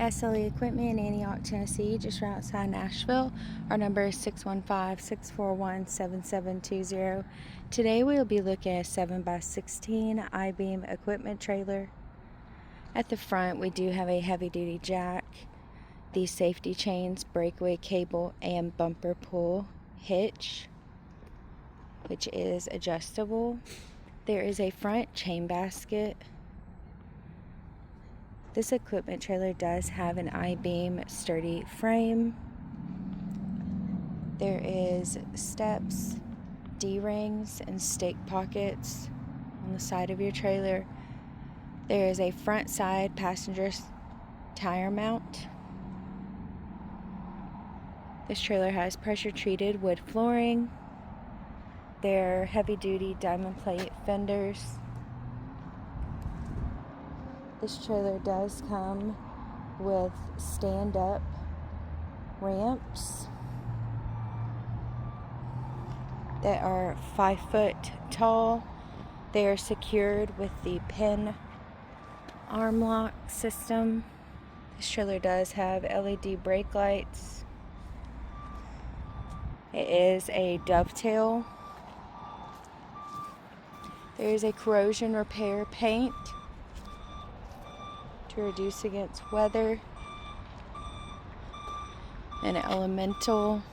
High Sully Equipment in Antioch, Tennessee, just right outside Nashville. Our number is 615-641-7720. Today we'll be looking at a 7x16 I-beam equipment trailer. At the front we do have a heavy-duty jack, the safety chains, breakaway cable, and bumper pull hitch, which is adjustable. There is a front chain basket. This equipment trailer does have an I-beam sturdy frame. There is steps, D-rings, and stake pockets on the side of your trailer. There is a front side passenger tire mount. This trailer has pressure treated wood flooring. They're heavy duty diamond plate fenders. This trailer does come with stand-up ramps that are 5 foot tall. They are secured with the pin arm lock system. This trailer does have LED brake lights. It is a dovetail. There is a corrosion repair paint to reduce against weather, and elemental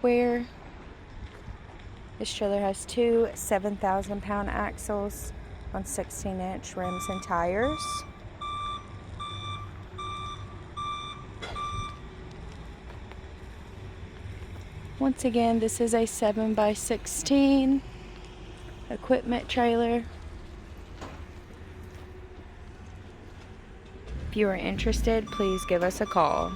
wear. This trailer has two 7,000-pound axles on 16-inch rims and tires. Once again, this is a 7x16 equipment trailer. If you are interested, please give us a call.